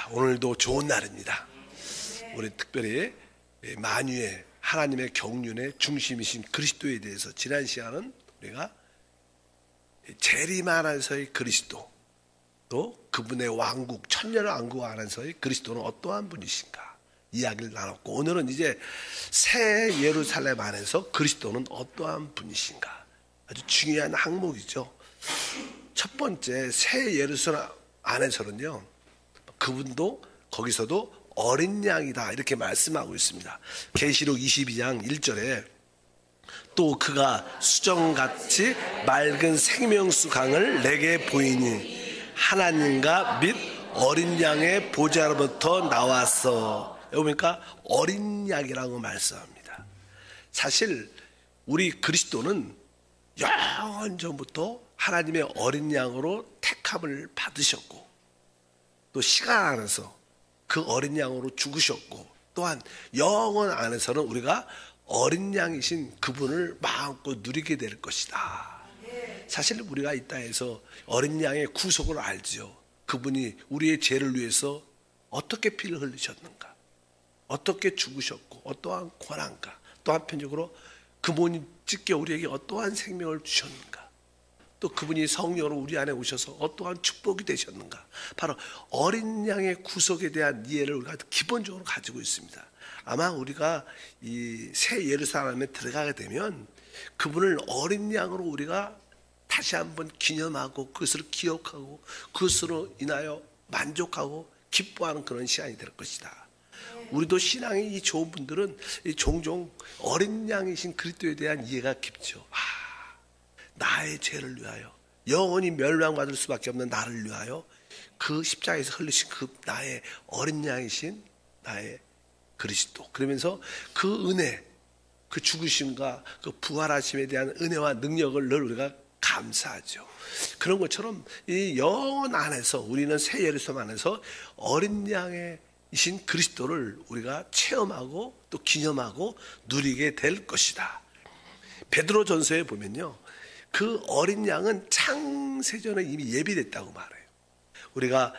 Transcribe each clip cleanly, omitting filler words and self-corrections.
자, 오늘도 좋은 날입니다. 우리 특별히 만유의 하나님의 경륜의 중심이신 그리스도에 대해서 지난 시간은 우리가 재림 안에서의 그리스도, 또 그분의 왕국, 천년의 왕국 안에서의 그리스도는 어떠한 분이신가 이야기를 나눴고, 오늘은 이제 새 예루살렘 안에서 그리스도는 어떠한 분이신가, 아주 중요한 항목이죠. 첫 번째, 새 예루살렘 안에서는요, 그분도 거기서도 어린 양이다 이렇게 말씀하고 있습니다. 계시록 22장 1절에 또 그가 수정같이 맑은 생명수 강을 내게 보이니 하나님과 및 어린 양의 보좌로부터 나왔어. 여기 보니까 어린 양이라고 말씀합니다. 사실 우리 그리스도는 영원 전부터 하나님의 어린 양으로 택함을 받으셨고, 또 시간 안에서 그 어린 양으로 죽으셨고, 또한 영원 안에서는 우리가 어린 양이신 그분을 마음껏 누리게 될 것이다. 사실 우리가 이 땅에서 어린 양의 구속을 알지요. 그분이 우리의 죄를 위해서 어떻게 피를 흘리셨는가, 어떻게 죽으셨고 어떠한 권한가, 또 한편적으로 그분이 찢겨 우리에게 어떠한 생명을 주셨는가, 또 그분이 성령으로 우리 안에 오셔서 어떠한 축복이 되셨는가, 바로 어린 양의 구속에 대한 이해를 우리가 기본적으로 가지고 있습니다. 아마 우리가 이 새 예루살렘에 들어가게 되면 그분을 어린 양으로 우리가 다시 한번 기념하고 그것을 기억하고 그것으로 인하여 만족하고 기뻐하는 그런 시간이 될 것이다. 우리도 신앙이 이 좋은 분들은 종종 어린 양이신 그리스도에 대한 이해가 깊죠. 나의 죄를 위하여 영원히 멸망받을 수밖에 없는 나를 위하여 그 십자가에서 흘리신 그 나의 어린 양이신 나의 그리스도, 그러면서 그 은혜, 그 죽으심과 그 부활하심에 대한 은혜와 능력을 늘 우리가 감사하죠. 그런 것처럼 이 영원 안에서 우리는 새 예루살렘 안에서 어린 양이신 그리스도를 우리가 체험하고 또 기념하고 누리게 될 것이다. 베드로전서에 보면요, 그 어린 양은 창세전에 이미 예비됐다고 말해요. 우리가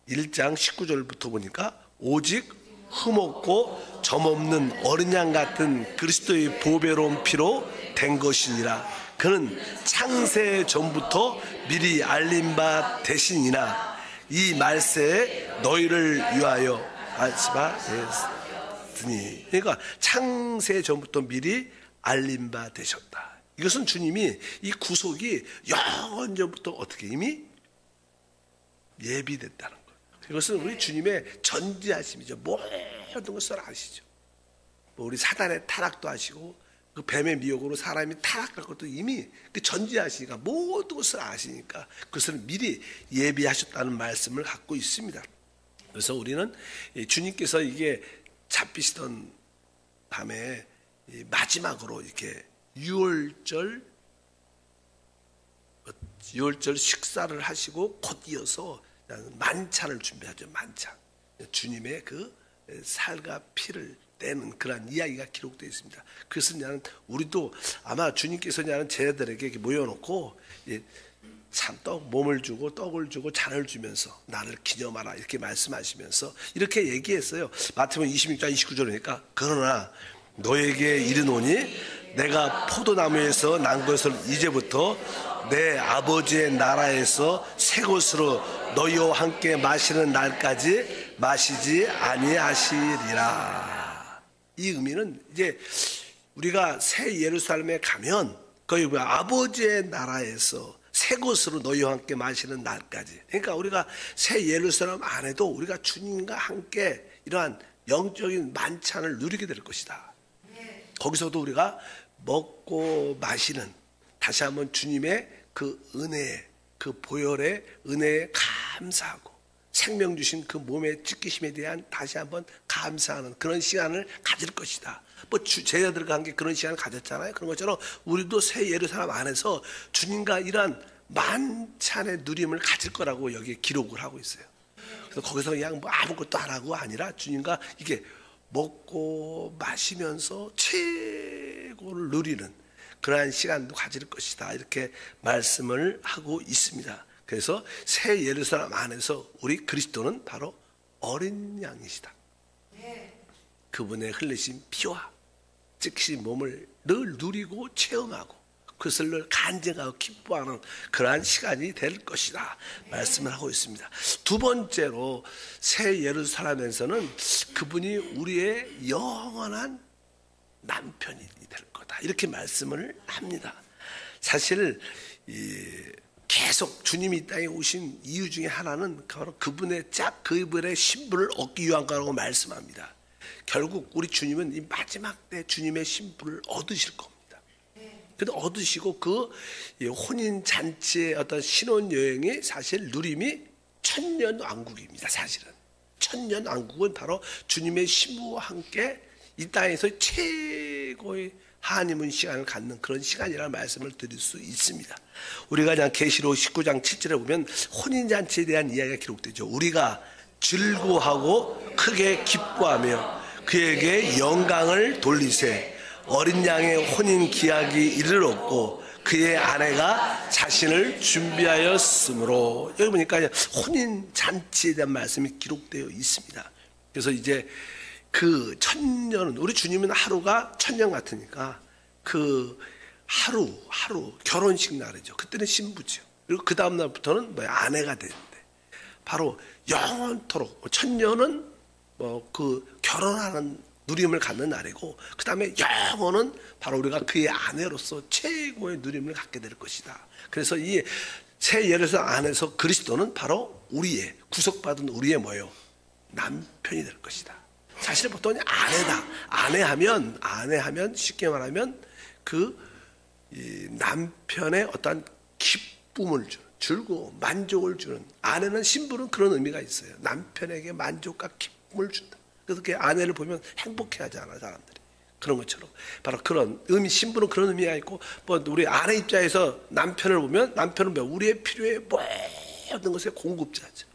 1장 19절부터 보니까 오직 흠없고 점없는 어린 양 같은 그리스도의 보배로운 피로 된 것이니라. 그는 창세 전부터 미리 알린 바 되시니라. 이 말세에 너희를 위하여 말씀하셨으니. 그러니까 창세 전부터 미리 알린 바 되셨다. 이것은 주님이 이 구속이 영원 전부터 어떻게 이미 예비됐다는 거예요. 이것은 우리 주님의 전지하심이죠. 모든 것을 아시죠. 우리 사단의 타락도 아시고 그 뱀의 미혹으로 사람이 타락할 것도 이미 그 전지하시니까, 모든 것을 아시니까 그것을 미리 예비하셨다는 말씀을 갖고 있습니다. 그래서 우리는 주님께서 이게 잡히시던 밤에 마지막으로 이렇게 6월절 식사를 하시고 곧 이어서 만찬을 준비하죠. 만찬. 주님의 그 살과 피를 떼는 그런 이야기가 기록되어 있습니다. 그래서 우리도 아마 주님께서 제자들에게 이렇게 모여놓고 참떡 몸을 주고 떡을 주고 잔을 주면서 나를 기념하라 이렇게 말씀하시면서 이렇게 얘기했어요. 마태복음 26장 29절이니까 그러나 너에게 이르노니 내가 포도나무에서 난 것을 이제부터 내 아버지의 나라에서 새 것으로 너희와 함께 마시는 날까지 마시지 아니하시리라. 이 의미는 이제 우리가 새 예루살렘에 가면 거기 아버지의 나라에서 새 것으로 너희와 함께 마시는 날까지, 그러니까 우리가 새 예루살렘 안에도 우리가 주님과 함께 이러한 영적인 만찬을 누리게 될 것이다. 거기서도 우리가 먹고 마시는, 다시 한번 주님의 그 은혜, 그 보혈의 은혜에 감사하고 생명 주신 그 몸의 찢기심에 대한 다시 한번 감사하는 그런 시간을 가질 것이다. 제자들과 함께 그런 시간을 가졌잖아요. 그런 것처럼 우리도 새 예루살렘 안에서 주님과 이러한 만찬의 누림을 가질 거라고 여기에 기록을 하고 있어요. 그래서 거기서 그냥 아무것도 안 하고 아니라 주님과 이게 먹고 마시면서 최고를 누리는 그러한 시간도 가질 것이다, 이렇게 말씀을 하고 있습니다. 그래서 새 예루살렘 안에서 우리 그리스도는 바로 어린 양이시다. 그분의 흘리신 피와 즉시 몸을 늘 누리고 체험하고 그것을 늘 간증하고 기뻐하는 그러한 시간이 될 것이다 말씀을 하고 있습니다. 두 번째로 새 예루살렘에서는 그분이 우리의 영원한 남편이 될 거다 이렇게 말씀을 합니다. 사실 계속 주님이 이 땅에 오신 이유 중에 하나는 바로 그분의 신분을 얻기 위한 거라고 말씀합니다. 결국 우리 주님은 이 마지막 때 주님의 신분을 얻으실 겁니다. 근데 얻으시고 그 혼인 잔치의 어떤 신혼 여행이 사실 누림이 천년 왕국입니다. 사실은 천년 왕국은 바로 주님의 신부와 함께 이 땅에서 최고의 하나님은 시간을 갖는 그런 시간이라는 말씀을 드릴 수 있습니다. 우리가 그냥 계시록 19장 7절에 보면 혼인잔치에 대한 이야기가 기록되죠. 우리가 즐거워하고 크게 기뻐하며 그에게 영광을 돌리세 어린 양의 혼인 기약이 이르렀고 그의 아내가 자신을 준비하였으므로 여기 보니까 혼인잔치에 대한 말씀이 기록되어 있습니다. 그래서 이제 그 천년은 우리 주님은 하루가 천년 같으니까 그 하루 결혼식 날이죠. 그때는 신부죠. 그리고 그 다음 날부터는 아내가 되는데 바로 영원토록 천년은 그 결혼하는 누림을 갖는 날이고 그 다음에 영원은 바로 우리가 그의 아내로서 최고의 누림을 갖게 될 것이다. 그래서 이 새 예루살렘 안에서 그리스도는 바로 우리의 구속받은 우리의 남편이 될 것이다. 사실 보통 아내다. 아내하면 쉽게 말하면 그 남편의 어떤 기쁨을 주는 즐거움, 만족을 주는 아내는 신부는 그런 의미가 있어요. 남편에게 만족과 기쁨을 준다. 그래서 그 아내를 보면 행복해하지 않아 사람들이. 그런 것처럼 바로 그런 의미 신부는 그런 의미가 있고 우리 아내 입장에서 남편을 보면 남편은 우리의 필요에 모든 것에 공급자죠.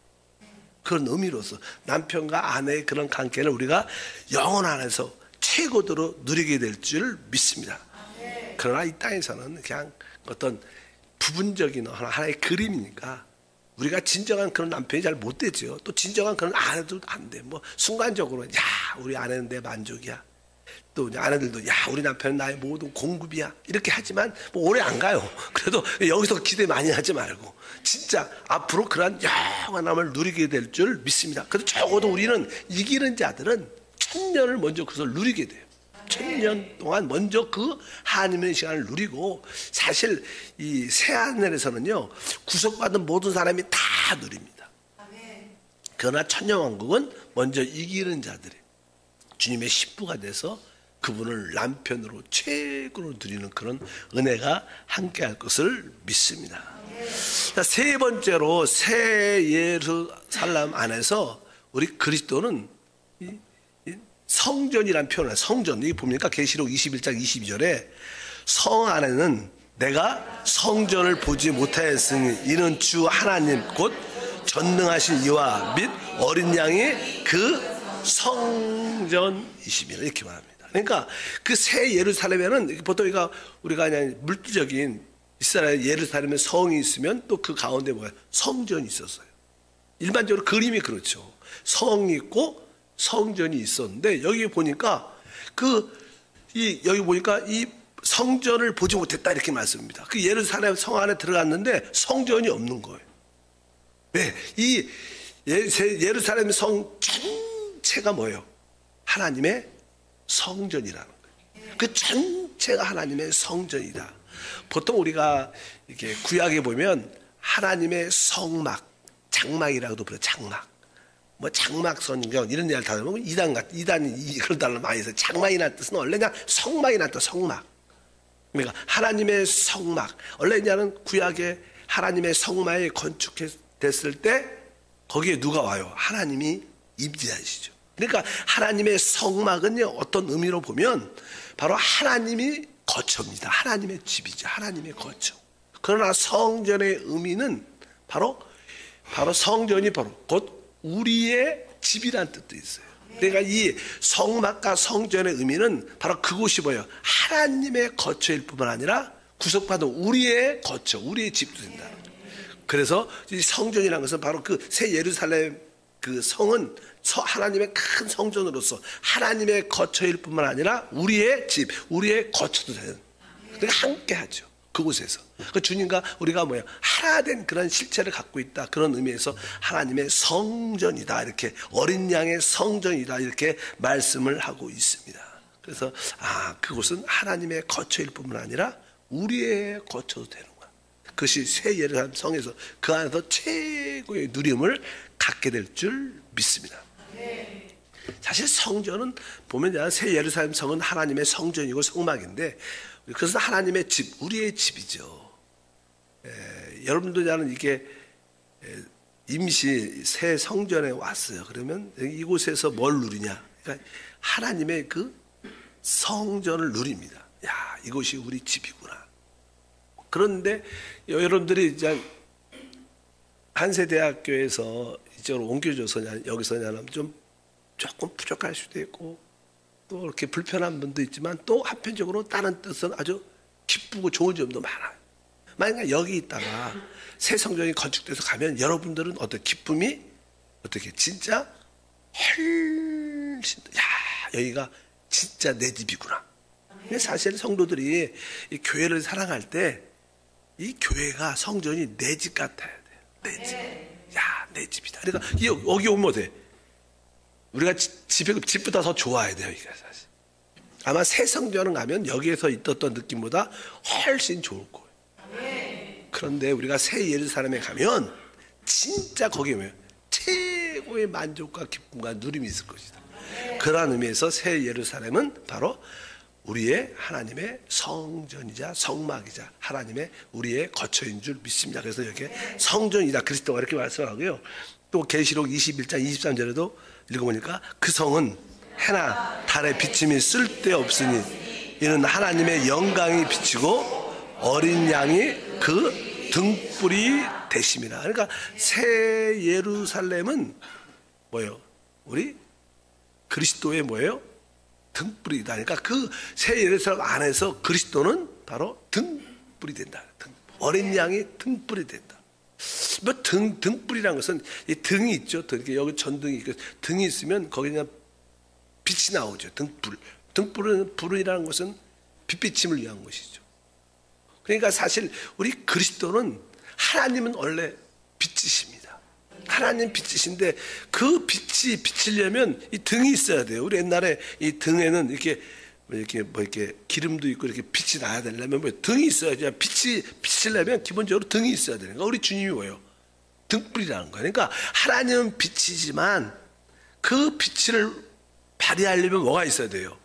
그런 의미로서 남편과 아내의 그런 관계를 우리가 영혼 안에서 최고도로 누리게 될 줄 믿습니다. 그러나 이 땅에서는 그냥 어떤 부분적인 하나의 그림이니까 우리가 진정한 그런 남편이 잘 못 되죠. 또 진정한 그런 아내도 안 돼. 순간적으로 우리 아내는 내 만족이야. 또 아내들도 우리 남편은 나의 모든 공급이야. 이렇게 하지만 오래 안 가요. 그래도 여기서 기대 많이 하지 말고 진짜 앞으로 그러한 영원함을 누리게 될 줄 믿습니다. 그래도 적어도 우리는 이기는 자들은 천년을 먼저 그것을 누리게 돼요. 천년 동안 먼저 그 하나님의 시간을 누리고 사실 이 새하늘에서는요 구속받은 모든 사람이 다 누립니다. 그러나 천년왕국은 먼저 이기는 자들이 주님의 신부가 돼서 그분을 남편으로 최고로 누리는 그런 은혜가 함께할 것을 믿습니다. 세 번째로 새 예루살렘 안에서 우리 그리스도는 성전이라는 표현을 성전 여기 봅니까? 계시록 21장 22절에 성 안에는 내가 성전을 보지 못하였으니 이는 주 하나님 곧 전능하신 이와 및 어린 양이 그 성전이십니다. 이렇게 말합니다. 그러니까 그 새 예루살렘에는 보통 우리가 그냥 물질적인 이스라엘 예루살렘에 성이 있으면 또 그 가운데 성전이 있었어요. 일반적으로 그림이 그렇죠. 성이 있고 성전이 있었는데 여기 보니까 여기 보니까 이 성전을 보지 못했다 이렇게 말씀입니다. 그 예루살렘 성 안에 들어갔는데 성전이 없는 거예요. 네, 이 예루살렘 성 전체가 뭐예요? 하나님의 성전이라는 거예요. 그 전체가 하나님의 성전이다. 보통 우리가 이렇게 구약에 보면 하나님의 성막, 장막이라고도 불러요. 장막. 장막 성경 이런 얘기를 다 보면 이단이 그런 단어를 많이 써요. 장막이라는 뜻은 원래 그냥 성막이라는 뜻, 성막. 그러니까 하나님의 성막. 원래 그냥 구약에 하나님의 성막이 건축됐을 때 거기에 누가 와요? 하나님이 임재하시죠. 그러니까 하나님의 성막은요 어떤 의미로 보면 바로 하나님이 거처입니다. 하나님의 집이죠. 하나님의 거처. 그러나 성전의 의미는 바로 성전이 곧 우리의 집이라는 뜻도 있어요. 그러니까 이 성막과 성전의 의미는 바로 그곳이 뭐예요? 하나님의 거처일 뿐만 아니라 구속받은 우리의 거처, 우리의 집도 된다는 거예요. 그래서 이 성전이라는 것은 바로 그 새 예루살렘 그 성은 하나님의 큰 성전으로서 하나님의 거처일 뿐만 아니라 우리의 집, 우리의 거처도 되는, 그러니까 함께 하죠. 그곳에서. 그 주님과 우리가 뭐야? 하나 된 그런 실체를 갖고 있다. 그런 의미에서 하나님의 성전이다. 이렇게 어린 양의 성전이다. 이렇게 말씀을 하고 있습니다. 그래서 그곳은 하나님의 거처일 뿐만 아니라 우리의 거처도 되는 거야. 그것이 새 예루살렘 성에서 그 안에서 최고의 누림을 갖게 될 줄 믿습니다. 사실 성전은 보면 새 예루살렘 성은 하나님의 성전이고 성막인데, 그것은 하나님의 집, 우리의 집이죠. 여러분도 저는 이게 임시 새 성전에 왔어요. 그러면 이곳에서 뭘 누리냐? 그러니까 하나님의 그 성전을 누립니다. 야, 이곳이 우리 집이구나. 그런데 여러분들이 이제 한세대학교에서 이쪽으로 옮겨줘서 여기서 좀 조금 부족할 수도 있고, 또 이렇게 불편한 분도 있지만 또 한편적으로 다른 뜻은 아주 기쁘고 좋은 점도 많아요. 만약 여기 있다가 새 성전이 건축돼서 가면 여러분들은 어떤 기쁨이 어떻게 진짜 훨씬 여기가 진짜 내 집이구나. 근데 사실 성도들이 이 교회를 사랑할 때 이 교회가 성전이 내 집 같아야 돼요. 내 집. 내 집이다. 그러니까 여기 오면 어때? 우리가 집보다 더 좋아야 돼요, 이게 사실. 아마 새 성전을 가면 여기에서 있었던 느낌보다 훨씬 좋을 거예요. 그런데 우리가 새 예루살렘에 가면 진짜 거기에 뭐예요? 최고의 만족과 기쁨과 누림이 있을 것이다. 그러한 의미에서 새 예루살렘은 바로 우리의 하나님의 성전이자 성막이자 하나님의 우리의 거처인 줄 믿습니다. 그래서 여기에 성전이다 그리스도가 이렇게 말씀하고요. 또 계시록 21장 23절에도 읽어보니까 그 성은 해나 달의 비침이 쓸데없으니 이는 하나님의 영광이 비치고 어린 양이 그 등불이 되심이라. 그러니까 새 예루살렘은 뭐예요? 우리 그리스도의 뭐예요? 등불이다. 그러니까 그 새 예루살렘 안에서 그리스도는 바로 등불이 된다. 어린 양이 등불이 된다. 뭐 등불이라는 것은 이 등이 있죠. 여기 전등이 있고 등이 있으면 거기 그냥 빛이 나오죠. 불이라는 것은 빛비침을 위한 것이죠. 그러니까 사실 우리 그리스도는 하나님은 원래 빛이십니다. 하나님 빛이신데 그 빛이 비치려면 이 등이 있어야 돼요. 우리 옛날에 이 등에는 이렇게 기름도 있고 이렇게 빛이 나야 되려면 등이 있어야지. 빛이 비치려면 기본적으로 등이 있어야 되는 거예요. 우리 주님이 뭐예요? 등불이라는 거예요. 그러니까 하나님은 빛이지만 그 빛을 발휘하려면 뭐가 있어야 돼요?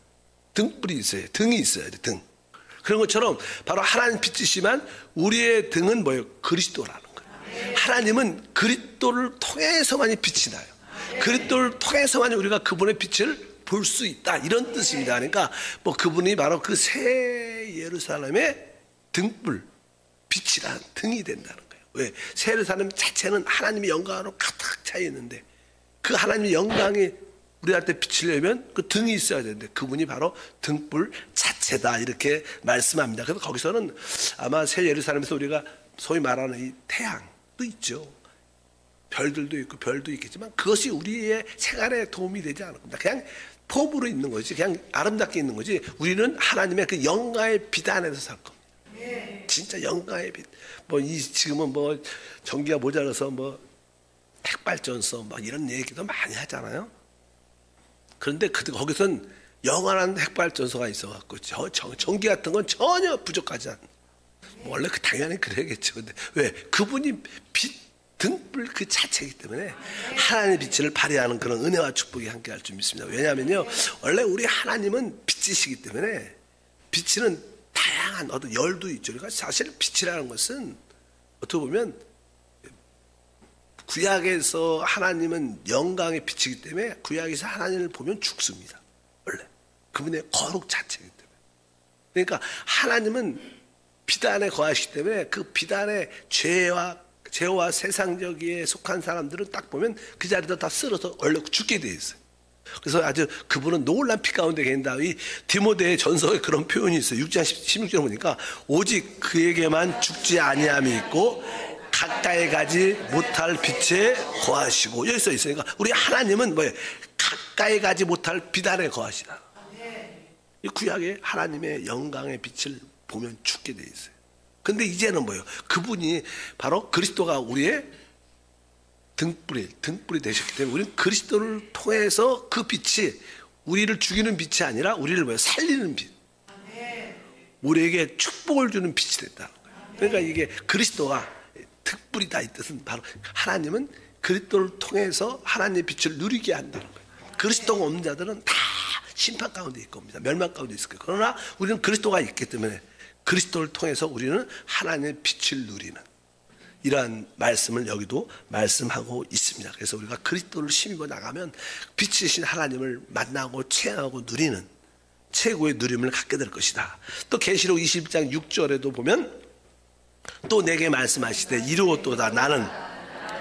등불이 있어야 돼요. 등이 있어야 돼요. 등. 그런 것처럼 바로 하나님 빛이시지만 우리의 등은 뭐예요? 그리스도라는 거예요. 하나님은 그리스도를 통해서만이 빛이 나요. 그리스도를 통해서만이 우리가 그분의 빛을 볼 수 있다, 이런 뜻입니다. 그러니까 뭐 그분이 바로 그 새 예루살렘의 등불, 빛이라는 등이 된다는 거예요. 왜? 새 예루살렘 자체는 하나님의 영광으로 가득 차 있는데 그 하나님의 영광이 우리한테 비치려면 그 등이 있어야 되는데 그분이 바로 등불 자체다, 이렇게 말씀합니다. 그래서 거기서는 아마 새 예루살렘에서 우리가 소위 말하는 이 태양도 있죠. 별들도 있고 별도 있겠지만 그것이 우리의 생활에 도움이 되지 않을 겁니다. 그냥 폼으로 있는 거지, 그냥 아름답게 있는 거지. 우리는 하나님의 그 영광의 빛 안에서 살 겁니다. 진짜 영광의 빛. 지금은 전기가 모자라서 핵발전소 이런 얘기도 많이 하잖아요. 그런데 거기선 영원한 핵발전소가 있어갖고 전기 같은 건 전혀 부족하지 않는. 원래 당연히 그래야겠죠. 근데 왜? 그분이 빛, 등불 그 자체이기 때문에 하나님의 빛을 발휘하는 그런 은혜와 축복이 함께할 줄 믿습니다. 왜냐하면요, 원래 우리 하나님은 빛이시기 때문에 빛은 다양한 어떤 열도 있죠. 그러니까 사실 빛이라는 것은 어떻게 보면 구약에서 하나님은 영광의 빛이기 때문에 구약에서 하나님을 보면 죽습니다. 원래 그분의 거룩 자체이기 때문에. 그러니까 하나님은 빛 안에 거하시기 때문에 그 빛 안에 죄와 세상적에 속한 사람들은 딱 보면 그 자리에서 다 쓸어서 얼려 죽게 돼 있어요. 그래서 아주 그분은 놀란 빛 가운데 계신다. 이 디모데의 전서에 그런 표현이 있어요. 6장 16절 보니까 오직 그에게만 죽지 아니함이 있고 가까이 가지 못할 빛에 거하시고, 여기 써 있어요. 그러니까 우리 하나님은 뭐예요? 가까이 가지 못할 빛 안에 거하시다. 이 구약에 하나님의 영광의 빛을 보면 죽게 돼 있어요. 근데 이제는 뭐예요? 그분이 바로 그리스도가 우리의 등불이 되셨기 때문에 우리는 그리스도를 통해서 그 빛이 우리를 죽이는 빛이 아니라 우리를 뭐예요? 살리는 빛. 우리에게 축복을 주는 빛이 됐다는 거예요. 그러니까 이게 그리스도가 등불이다 이 뜻은 바로 하나님은 그리스도를 통해서 하나님의 빛을 누리게 한다는 거예요. 그리스도가 없는 자들은 다 심판 가운데 있을 겁니다. 멸망 가운데 있을 거예요. 그러나 우리는 그리스도가 있기 때문에 그리스도를 통해서 우리는 하나님의 빛을 누리는 이러한 말씀을 여기도 말씀하고 있습니다. 그래서 우리가 그리스도를 힘입어 나가면 빛이신 하나님을 만나고 체험하고 누리는 최고의 누림을 갖게 될 것이다. 또 계시록 20장 6절에도 보면 또 내게 말씀하시되 이루었도다. 나는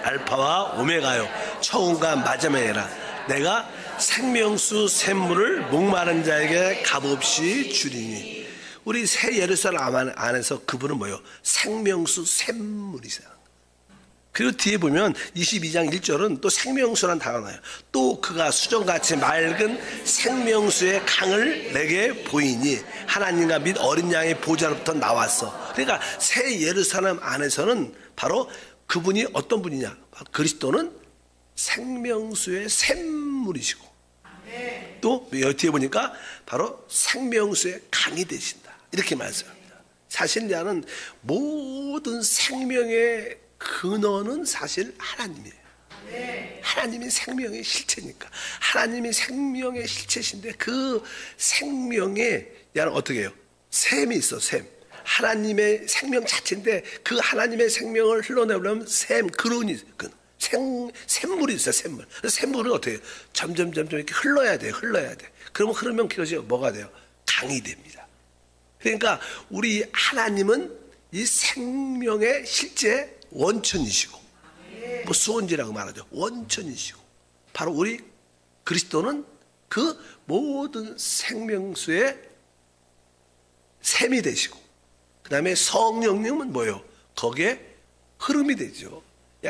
알파와 오메가요 처음과 마지막이라. 내가 생명수 샘물을 목마른 자에게 값없이 주리니. 우리 새 예루살렘 안에서 그분은 뭐예요? 생명수 샘물이세요. 그리고 뒤에 보면 22장 1절은 또 생명수란 단어가 나요. 또 그가 수정같이 맑은 생명수의 강을 내게 보이니 하나님과 및 어린 양의 보좌로부터 나왔어. 그러니까 새 예루살렘 안에서는 바로 그분이 어떤 분이냐? 그리스도는 생명수의 샘물이시고 또 뒤에 보니까 바로 생명수의 강이 되신다. 이렇게 말씀합니다. 사실 나는 모든 생명의 근원은 사실 하나님이에요. 하나님이 생명의 실체니까. 하나님이 생명의 실체신데 그 생명에 야는 어떻게 해요? 샘이 있어. 샘. 하나님의 생명 자체인데 그 하나님의 생명을 흘러내려면 샘, 근원이 샘물이 있어요. 샘물. 샘물은 어떻게 해요? 점점 이렇게 흘러야 돼요. 그러면 흐르면 그것이 뭐가 돼요? 강이 됩니다. 그러니까 우리 하나님은 이 생명의 실제 원천이시고, 뭐 수원지라고 말하죠. 원천이시고, 바로 우리 그리스도는 그 모든 생명수의 샘이 되시고, 그 다음에 성령님은 뭐예요? 거기에 흐름이 되죠.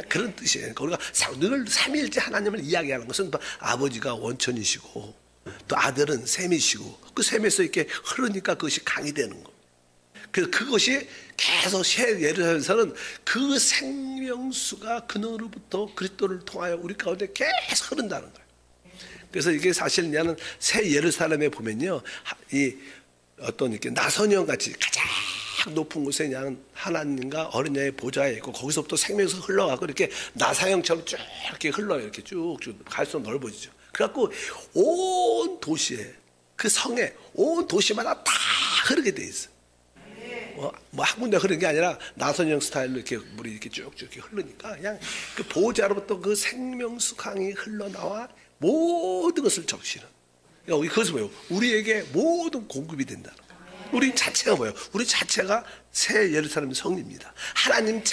그런 뜻이에요. 우리가 늘 삼위일체 하나님을 이야기하는 것은 아버지가 원천이시고, 또 아들은 샘이시고, 그 샘에서 이렇게 흐르니까 그것이 강이 되는 겁니다. 그것이 계속 새 예루살렘에서는 그 생명수가 그너로부터 그리스도를 통하여 우리 가운데 계속 흐른다는 거예요. 그래서 이게 사실 나는 새 예루살렘에 보면요, 이 어떤 이렇게 나선형 같이 가장 높은 곳에 그냥 하나님과 어린 양의 보좌에 있고 거기서부터 생명수 흘러가고 이렇게 나사형처럼 쭉 이렇게 흘러요. 이렇게 쭉쭉 갈수록 넓어지죠. 그래갖고 온 도시에 그 성에 온 도시마다 다 흐르게 돼 있어. 뭐 한 군데 흐르는 게 아니라 나선형 스타일로 이렇게 물이 이렇게 쭉쭉 이렇게 흐르니까 그냥 그 보좌로부터 그 생명수 강이 흘러나와 모든 것을 적시는. 그러니까 그것은 뭐예요? 우리에게 모든 공급이 된다는 거예요. 우리 자체가 뭐예요? 우리 자체가 새 예루살렘 성입니다. 하나님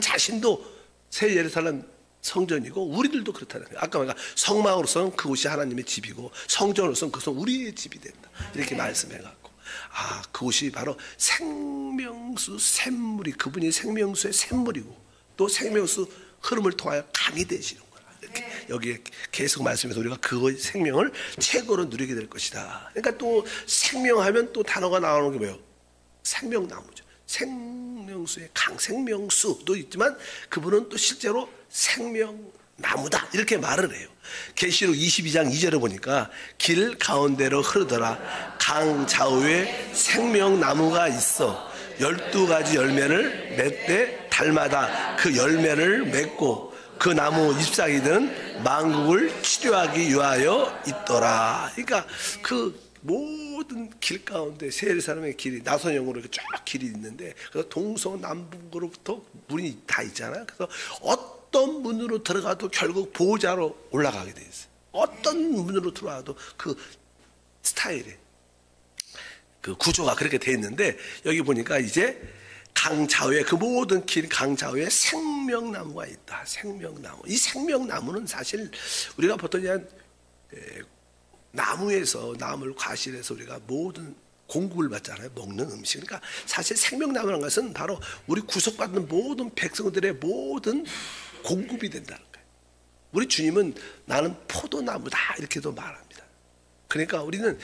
자신도 새 예루살렘 성전이고 우리들도 그렇다는 거예요. 아까 우리가 성막으로서는 그곳이 하나님의 집이고 성전으로서는 그것은 우리의 집이 된다. 이렇게 말씀해갖고 그곳이 바로 생명수 샘물이 그분이 생명수의 샘물이고 또 생명수 흐름을 통하여 강이 되시는 거예요. 이렇게 여기에 계속 말씀해서 우리가 그의 생명을 최고로 누리게 될 것이다. 그러니까 또 생명하면 또 단어가 나오는 게 뭐예요? 생명나무죠. 생명수의 강, 생명수도 있지만 그분은 또 실제로 생명나무다 이렇게 말을 해요. 계시록 22장 2절에 보니까 길 가운데로 흐르더라. 강 좌우에 생명나무가 있어 12가지 열매를 맺되 달마다 그 열매를 맺고 그 나무 잎사귀는 만국을 치료하기 위하여 있더라. 그러니까 그 모든 길 가운데 새 예루살렘의 길이 나선형으로 이렇게 쫙 길이 있는데 그래서 동서남북으로부터 문이 다 있잖아요. 그래서 어떤 문으로 들어가도 결국 보호자로 올라가게 돼 있어요. 어떤 문으로 들어와도 그 스타일이 그 구조가 그렇게 돼 있는데 여기 보니까 이제 강 좌우에 그 모든 길 강 좌우에 생명나무가 있다. 생명나무. 이 생명나무는 사실 우리가 보통 그냥 나무에서 나무를 과실해서 우리가 모든 공급을 받잖아요. 먹는 음식. 그러니까 사실 생명나무라는 것은 바로 우리 구속받는 모든 백성들의 모든 공급이 된다는 거예요. 우리 주님은 나는 포도나무다 이렇게도 말합니다. 그러니까 우리는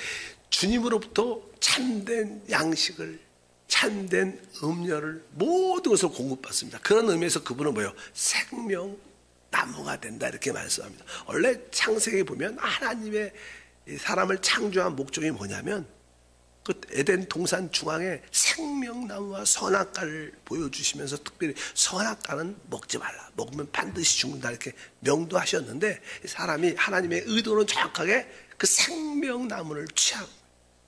주님으로부터 참된 양식을, 참된 음료를 모든 것을 공급받습니다. 그런 의미에서 그분은 뭐예요? 생명나무가 된다 이렇게 말씀합니다. 원래 창세기에 보면 하나님의 사람을 창조한 목적이 뭐냐면 그 에덴 동산 중앙에 생명나무와 선악과를 보여주시면서 특별히 선악과는 먹지 말라. 먹으면 반드시 죽는다 이렇게 명도하셨는데 사람이 하나님의 의도는 정확하게 그 생명나무를 취하고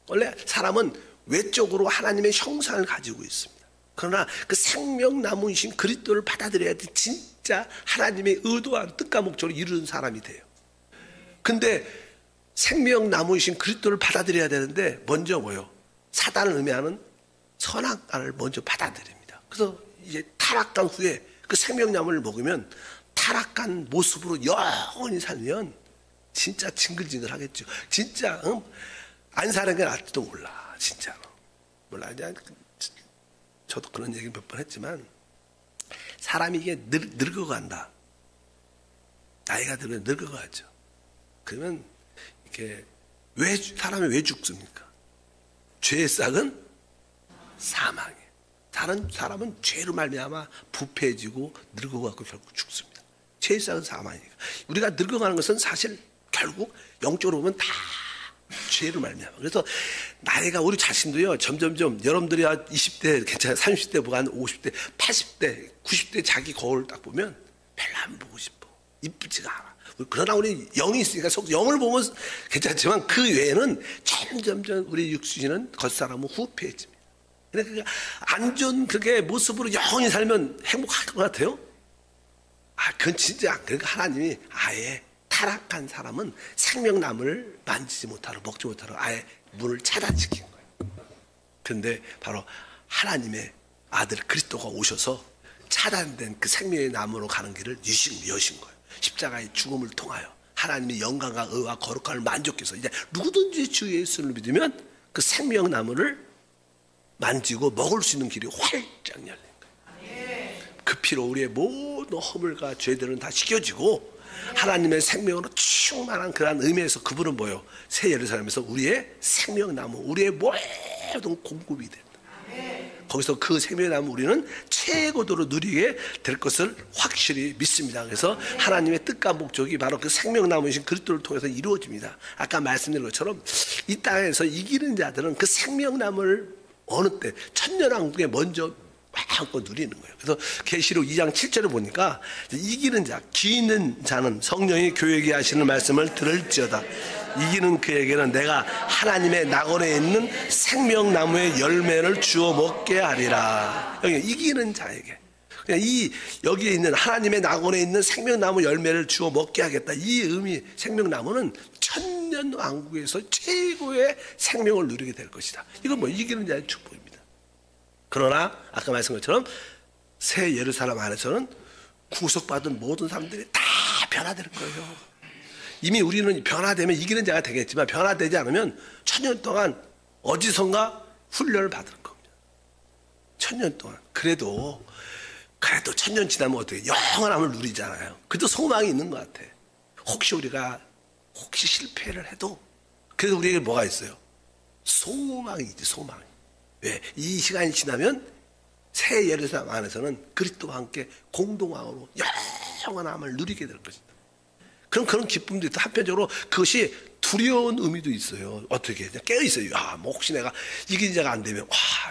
원래 사람은 외적으로 하나님의 형상을 가지고 있습니다. 그러나 그 생명나무이신 그리스도를 받아들여야지 진짜 하나님의 의도한 뜻과 목적을 이루는 사람이 돼요. 근데 생명나무이신 그리스도를 받아들여야 되는데 먼저 뭐요? 사단을 의미하는 선악과를 먼저 받아들입니다. 그래서 이제 타락한 후에 그 생명나무를 먹으면 타락한 모습으로 영원히 살면 진짜 징글징글하겠죠. 진짜 안 사는 게 낫지도 몰라. 진짜로. 몰라. 저도 그런 얘기 몇 번 했지만 사람이 이게 늙어간다. 나이가 들면 늙어가죠. 그러면 이렇게 사람이 왜 죽습니까? 죄의 싹은 사망이에요. 다른 사람은 죄로 말미암아 부패해지고 늙어가고 결국 죽습니다. 죄의 싹은 사망이니까. 우리가 늙어가는 것은 사실 결국 영적으로 보면 다 죄로 말미암아. 그래서 나이가 우리 자신도요 점점점 여러분들이 20대 괜찮아요. 30대 보고 한 50대, 80대, 90대 자기 거울 딱 보면 별로 안 보고 싶어. 이쁘지가 않아. 그러나 우리 영이 있으니까 영을 보면 괜찮지만 그 외에는 점점점 우리 육신은 겉사람은 후패해집니다. 그러니까 안 좋은 그게 모습으로 영원히 살면 행복할 것 같아요? 그건 진짜 그러니까 하나님이 아예 타락한 사람은 생명나무를 만지지 못하고 먹지 못하고 아예 문을 차단시킨 거예요. 그런데 바로 하나님의 아들 그리스도가 오셔서 차단된 그 생명의 나무로 가는 길을 여신 거예요. 십자가의 죽음을 통하여 하나님의 영광과 의와 거룩함을 만족해서 이제 누구든지 주 예수를 믿으면 그 생명나무를 만지고 먹을 수 있는 길이 활짝 열린 거예요. 그 피로 우리의 모든 허물과 죄들은 다 씻겨지고 하나님의 생명으로 충만한 그러한 의미에서 그분은 뭐예요? 새 예루살렘에서 우리의 생명나무, 우리의 모든 공급이 된다. 거기서 그 생명의 나무 우리는 최고도로 누리게 될 것을 확실히 믿습니다. 그래서 하나님의 뜻과 목적이 바로 그 생명나무이신 그리스도를 통해서 이루어집니다. 아까 말씀드린 것처럼 이 땅에서 이기는 자들은 그 생명나무를 어느 때 천년왕국에 먼저 마음껏 누리는 거예요. 그래서 계시록 2장 7절을 보니까 이기는 자, 귀 있는 자는 성령이 교회에게 하시는 말씀을 들을지어다. 이기는 그에게는 내가 하나님의 낙원에 있는 생명나무의 열매를 주어 먹게 하리라. 여기 이기는 자에게 그냥 여기에 있는 하나님의 낙원에 있는 생명나무 열매를 주어 먹게 하겠다. 이 의미 생명나무는 천년 왕국에서 최고의 생명을 누리게 될 것이다. 이건 뭐 이기는 자의 축복입니다. 그러나 아까 말씀한 것처럼 새 예루살렘 안에서는 구속받은 모든 사람들이 다 변화될 거예요. 이미 우리는 변화되면 이기는 자가 되겠지만 변화되지 않으면 천년 동안 어디선가 훈련을 받을 겁니다. 천년 동안. 그래도 천년 지나면 어떻게 영원함을 누리잖아요. 그래도 소망이 있는 것 같아. 혹시 실패를 해도 그래도 우리에게 뭐가 있어요? 소망이 있지, 소망이. 왜? 이 시간이 지나면 새 예루살렘 안에서는 그리스도와 함께 공동왕으로 영원함을 누리게 될 것입니다. 그럼 그런 기쁨도 있고 한편적으로 그것이 두려운 의미도 있어요. 어떻게 깨어있어요. 뭐 혹시 내가 이긴 자가 안 되면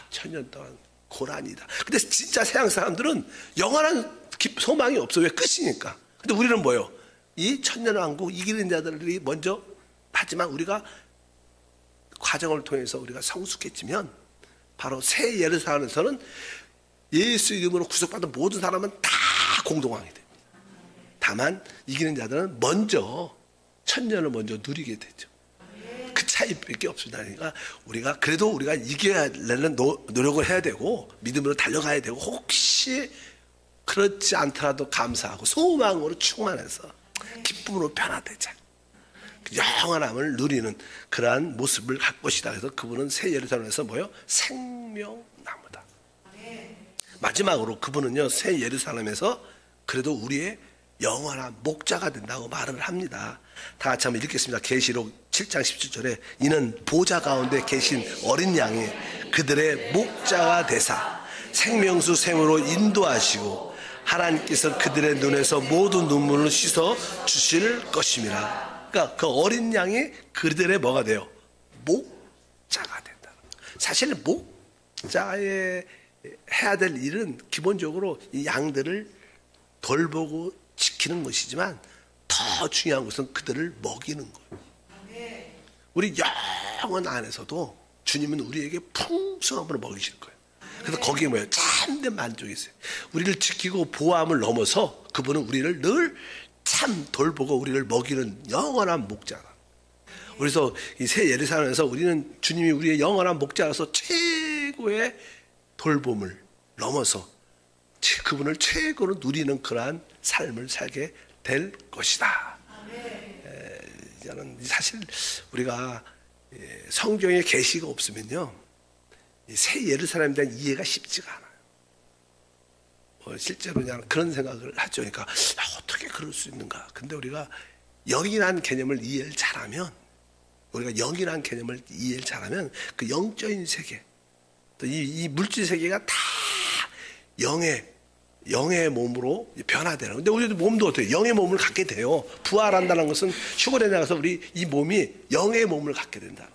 천년 동안 고난이다. 근데 진짜 세상 사람들은 영원한 소망이 없어. 왜? 끝이니까. 근데 우리는 뭐예요? 이 천년왕국 이기는 자들이 먼저 하지만 우리가 과정을 통해서 우리가 성숙해지면 바로 새 예루살렘에서는 예수 이름으로 구속받은 모든 사람은 다 공동왕이 됩니다. 다만 이기는 자들은 먼저 천년을 먼저 누리게 되죠. 그 차이밖에 없습니다. 그러니까 우리가 이겨내는 노력을 해야 되고 믿음으로 달려가야 되고 혹시 그렇지 않더라도 감사하고 소망으로 충만해서 기쁨으로 변화되자. 영원함을 누리는 그러한 모습을 할 것이다. 그래서 그분은 새 예루살렘에서 뭐요? 생명나무다. 마지막으로 그분은요, 새 예루살렘에서 그래도 우리의 영원한 목자가 된다고 말을 합니다. 다 같이 한번 읽겠습니다. 계시록 7장 17절에 이는 보좌 가운데 계신 어린 양이 그들의 목자가 되사 생명수 샘으로 인도하시고 하나님께서 그들의 눈에서 모든 눈물을 씻어 주실 것임이라. 그러니까 그 어린 양이 그들의 뭐가 돼요? 목자가 된다. 사실 목자의 해야 될 일은 기본적으로 이 양들을 돌보고 지키는 것이지만 더 중요한 것은 그들을 먹이는 거예요. 우리 영혼 안에서도 주님은 우리에게 풍성한 분을 먹이실 거예요. 그래서 거기에 뭐예요? 참된 만족이 있어요. 우리를 지키고 보호함을 넘어서 그분은 우리를 늘 참 돌보고 우리를 먹이는 영원한 목자다. 그래서 이 새 예루살렘에서 우리는 주님이 우리의 영원한 목자라서 최고의 돌봄을 넘어서 그분을 최고로 누리는 그러한 삶을 살게 될 것이다. 저는 사실 우리가 성경에 계시가 없으면요, 새 예루살렘에 대한 이해가 쉽지가 않아요. 실제로 그냥 그런 생각을 하죠. 그러니까 어떻게 그럴 수 있는가? 근데 우리가 영이라는 개념을 이해를 잘하면, 우리가 영이라는 개념을 이해를 잘하면 그 영적인 세계, 또 이 물질 세계가 다 영의 몸으로 변화되는. 근데 우리 몸도 어때요? 영의 몸을 갖게 돼요. 부활한다는 것은 휴거에 나가서 우리 이 몸이 영의 몸을 갖게 된다.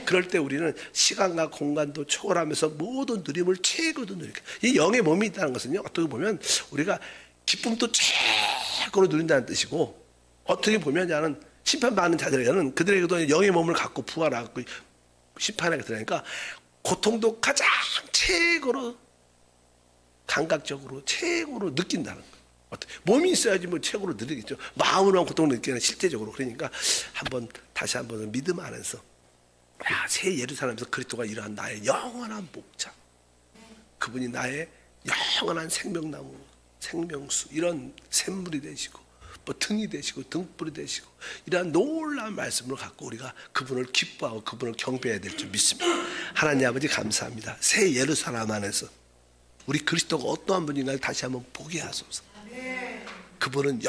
그럴 때 우리는 시간과 공간도 초월하면서 모든 누림을 최고로 누리게. 이 영의 몸이 있다는 것은요, 어떻게 보면 우리가 기쁨도 최고로 누린다는 뜻이고, 어떻게 보면 나는 심판받는 자들에게는 그들에게도 영의 몸을 갖고 부활하고 심판하게 되니까 고통도 가장 최고로 감각적으로 최고로 느낀다는 거예요. 몸이 있어야지 뭐 최고로 느끼겠죠. 마음으로만 고통을 느끼는 실제적으로. 그러니까 다시 한번 믿음 안에서, 새 예루살렘에서 그리스도가 이러한 나의 영원한 목자, 그분이 나의 영원한 생명나무, 생명수, 이런 샘물이 되시고 뭐 등이 되시고 등불이 되시고 이러한 놀라운 말씀을 갖고 우리가 그분을 기뻐하고 그분을 경배해야 될 줄 믿습니다. 하나님 아버지 감사합니다. 새 예루살렘 안에서 우리 그리스도가 어떠한 분인가를 다시 한번 보게 하소서. 그분은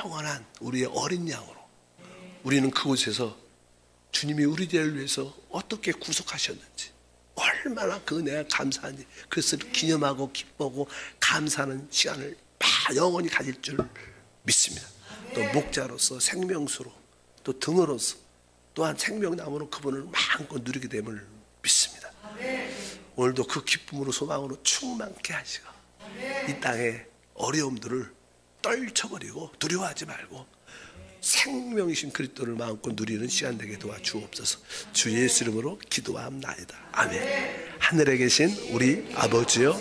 영원한 우리의 어린 양으로, 우리는 그곳에서 주님이 우리들을 위해서 어떻게 구속하셨는지, 얼마나 그 은혜가 감사한지, 그것을 기념하고 기뻐하고 감사하는 시간을 영원히 가질 줄 믿습니다. 또 목자로서, 생명수로, 또 등으로서, 또한 생명나무로 그분을 마음껏 누리게 됨을 믿습니다. 오늘도 그 기쁨으로 소망으로 충만케 하시고 이 땅의 어려움들을 떨쳐버리고 두려워하지 말고 생명이신 그리스도를 마음껏 누리는 시간 되게 도와주옵소서. 주 예수 이름으로 기도합나이다. 아멘. 하늘에 계신 우리 아버지여,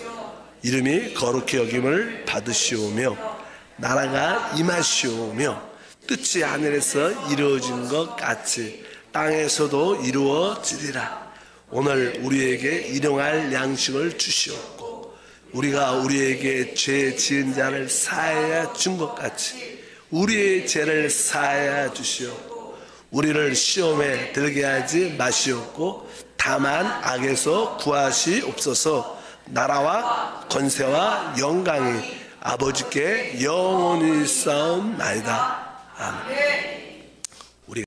이름이 거룩히 여김을 받으시오며 나라가 임하시오며 뜻이 하늘에서 이루어진 것 같이 땅에서도 이루어지리라. 오늘 우리에게 일용할 양식을 주시옵고 우리가 우리에게 죄 지은 자를 사하여 준 것 같이 우리의 죄를 사하여 주시옵고 우리를 시험에 들게 하지 마시옵고 다만 악에서 구하시옵소서. 나라와 권세와 영광이 아버지께 영원히 싸움나이다. 아멘.